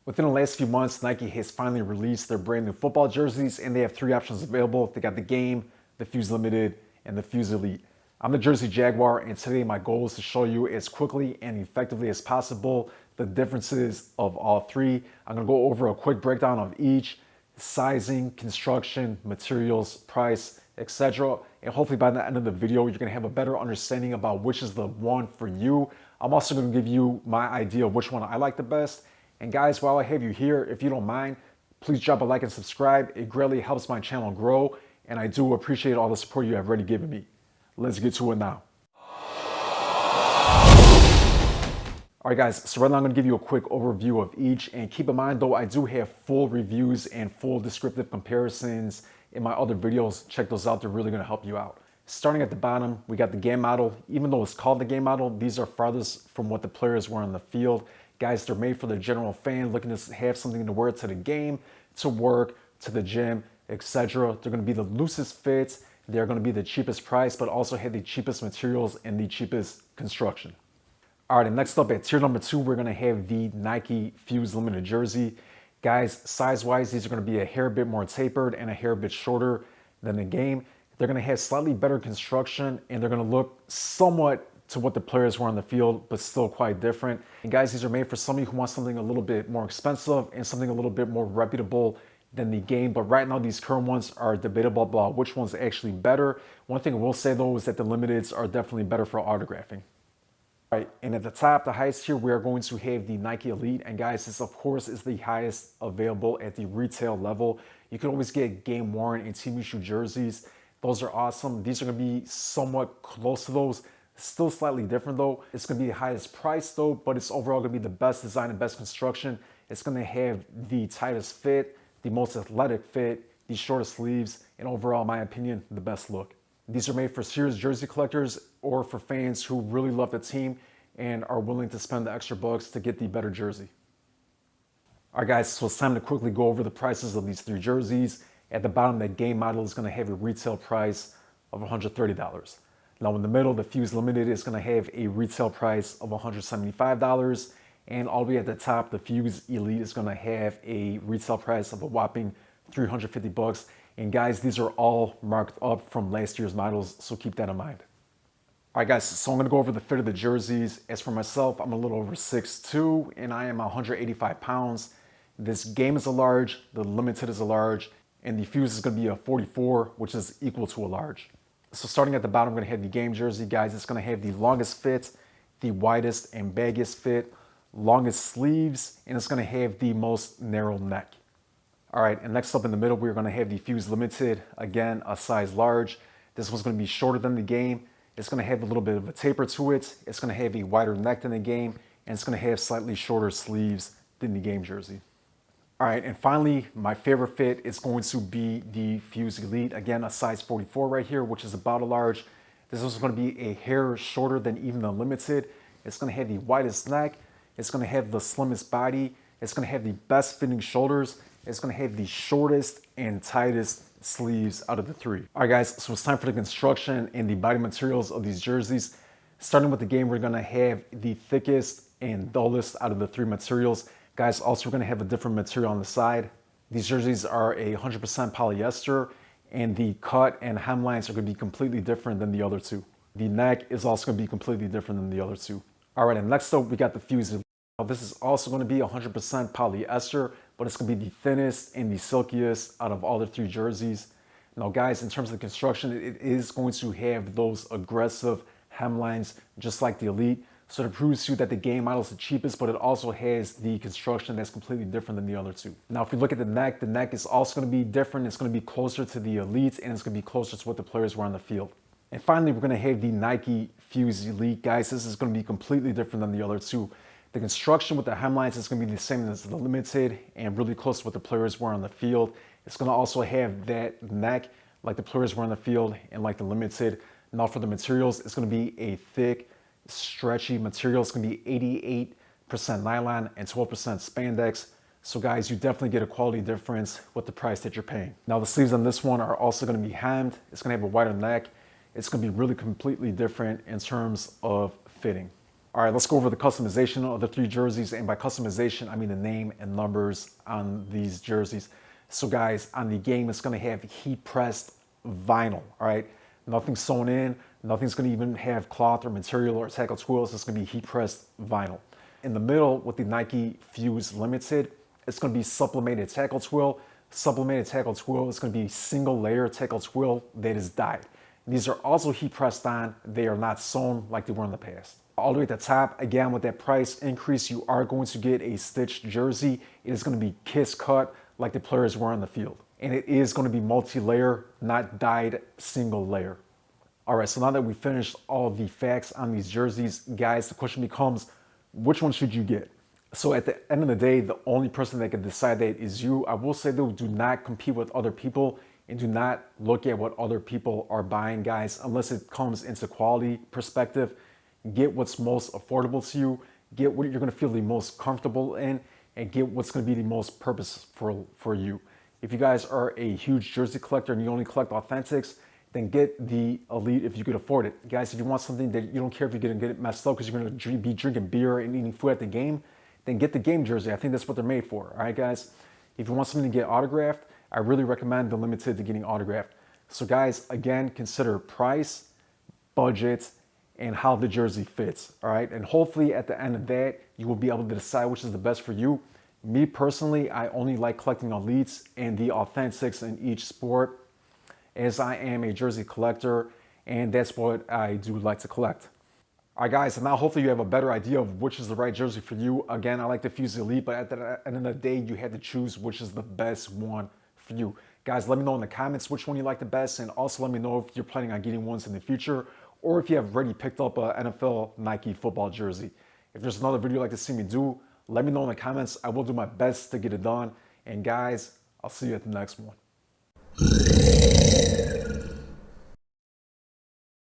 Within the last few months, Nike has finally released their brand new football jerseys, and they have three options available. They got the Game, the f.u.s.e. Limited, and the f.u.s.e. Elite. I'm the Jersey Jaguar, and today my goal is to show you as quickly and effectively as possible the differences of all three. I'm gonna go over a quick breakdown of each, sizing, construction, materials, price, etc. And hopefully by the end of the video, you're gonna have a better understanding about which is the one for you. I'm also gonna give you my idea of which one I like the best. And guys, while I have you here, if you don't mind, please drop a like and subscribe. It greatly helps my channel grow, and I do appreciate all the support you have already given me. Let's get to it now. All right, guys, so right now I'm gonna give you a quick overview of each, and keep in mind though, I do have full reviews and full descriptive comparisons in my other videos. Check those out, they're really gonna help you out. Starting at the bottom, we got the game model. Even though it's called the game model, these are farthest from what the players were on the field. Guys, they're made for the general fan looking to have something to wear to the game, to work, to the gym, etc. They're gonna be the loosest fits, they're gonna be the cheapest price, but also have the cheapest materials and the cheapest construction. All right, and next up at tier number 2, we're gonna have the Nike f.u.s.e. Limited jersey. Guys, size-wise, these are gonna be a hair bit more tapered and a hair bit shorter than the Game. They're gonna have slightly better construction, and they're gonna look somewhat to what the players were on the field, but still quite different. And guys, these are made for somebody who wants something a little bit more expensive and something a little bit more reputable than the Game. But right now, these current ones are debatable about which one's actually better. One thing I will say though is that the Limiteds are definitely better for autographing. All right, and at the top, the highest tier, we are going to have the Nike Elite. And guys, this of course is the highest available at the retail level. You can always get game worn and team issue jerseys. Those are awesome. These are gonna be somewhat close to those. Still slightly different though. It's gonna be the highest price though, but it's overall gonna be the best design and best construction. It's gonna have the tightest fit, the most athletic fit, the shortest sleeves, and overall, in my opinion, the best look. These are made for serious jersey collectors or for fans who really love the team and are willing to spend the extra bucks to get the better jersey. All right, guys, so it's time to quickly go over the prices of these three jerseys. At the bottom, that Game model is gonna have a retail price of $130. Now in the middle, the f.u.s.e. Limited is gonna have a retail price of $175. And all the way at the top, the f.u.s.e. Elite is gonna have a retail price of a whopping $350. And guys, these are all marked up from last year's models, so keep that in mind. All right, guys, so I'm gonna go over the fit of the jerseys. As for myself, I'm a little over 6'2", and I am 185 pounds. This Game is a large, the Limited is a large, and the f.u.s.e. is gonna be a 44, which is equal to a large. So starting at the bottom, we're gonna have the Game jersey. Guys, it's gonna have the longest fit, the widest and baggiest fit, longest sleeves, and it's gonna have the most narrow neck. All right, and next up in the middle, we're gonna have the f.u.s.e. Limited. Again, a size large. This one's gonna be shorter than the Game. It's gonna have a little bit of a taper to it. It's gonna have a wider neck than the Game, and it's gonna have slightly shorter sleeves than the Game jersey. All right, and finally, my favorite fit is going to be the f.u.s.e. Elite. Again, a size 44 right here, which is about a large. This is going to be a hair shorter than even the Limited. It's going to have the widest neck. It's going to have the slimmest body. It's going to have the best fitting shoulders. It's going to have the shortest and tightest sleeves out of the three. All right, guys, so it's time for the construction and the body materials of these jerseys. Starting with the Game, we're going to have the thickest and dullest out of the three materials. Guys, also we're gonna have a different material on the side. These jerseys are 100% polyester, and the cut and hemlines are gonna be completely different than the other two. The neck is also gonna be completely different than the other two. All right, and next up we got the f.u.s.e. Now this is also gonna be 100% polyester, but it's gonna be the thinnest and the silkiest out of all the three jerseys. Now guys, in terms of the construction, it is going to have those aggressive hemlines just like the Elite. So it proves to you that the Game model is the cheapest, but it also has the construction that's completely different than the other two. Now, if you look at the neck is also going to be different. It's going to be closer to the Elite, and it's going to be closer to what the players were on the field. And finally, we're going to have the Nike f.u.s.e. Elite. Guys, this is going to be completely different than the other two. The construction with the hemlines is going to be the same as the Limited and really close to what the players were on the field. It's going to also have that neck like the players were on the field and like the Limited. Now for the materials, it's going to be a thick, stretchy material. It's gonna be 88% nylon and 12% spandex. So guys, you definitely get a quality difference with the price that you're paying. Now the sleeves on this one are also gonna be hemmed. It's gonna have a wider neck. It's gonna be really completely different in terms of fitting. All right, let's go over the customization of the 3 jerseys. And by customization, I mean the name and numbers on these jerseys. So guys, on the game, it's gonna have heat pressed vinyl, all right? Nothing sewn in, nothing's gonna even have cloth or material or tackle twills. It's gonna be heat pressed vinyl. In the middle with the Nike F.u.s.e. Limited, it's gonna be sublimated tackle twill. Sublimated tackle twill is gonna be single layer tackle twill that is dyed. These are also heat pressed on. They are not sewn like they were in the past. All the way at the top, again, with that price increase, you are going to get a stitched jersey. It is going to be kiss cut like the players wear on the field. And it is going to be multi-layer, not dyed single layer. All right, so now that we finished all of the facts on these jerseys, guys, the question becomes, which one should you get? So at the end of the day, the only person that can decide that is you. I will say though, do not compete with other people and do not look at what other people are buying, guys, unless it comes into quality perspective. Get what's most affordable to you, get what you're gonna feel the most comfortable in, and get what's gonna be the most purposeful for you. If you guys are a huge jersey collector and you only collect authentics, then get the elite if you could afford it. Guys, if you want something that you don't care if you're gonna get it messed up because you're gonna be drinking beer and eating food at the game, then get the game jersey. I think that's what they're made for, all right, guys? If you want something to get autographed, I really recommend the limited to getting autographed. So guys, again, consider price, budget, and how the jersey fits, all right? And hopefully at the end of that, you will be able to decide which is the best for you. Me personally, I only like collecting elites and the authentics in each sport, as I am a jersey collector, and that's what I do like to collect. All right, guys, and now hopefully you have a better idea of which is the right jersey for you. Again, I like the F.u.s.e. Elite, but at the end of the day, you had to choose which is the best one for you. Guys, let me know in the comments which one you like the best, and also let me know if you're planning on getting ones in the future, or if you have already picked up an NFL Nike football jersey. If there's another video you'd like to see me do, let me know in the comments. I will do my best to get it done. And guys, I'll see you at the next one.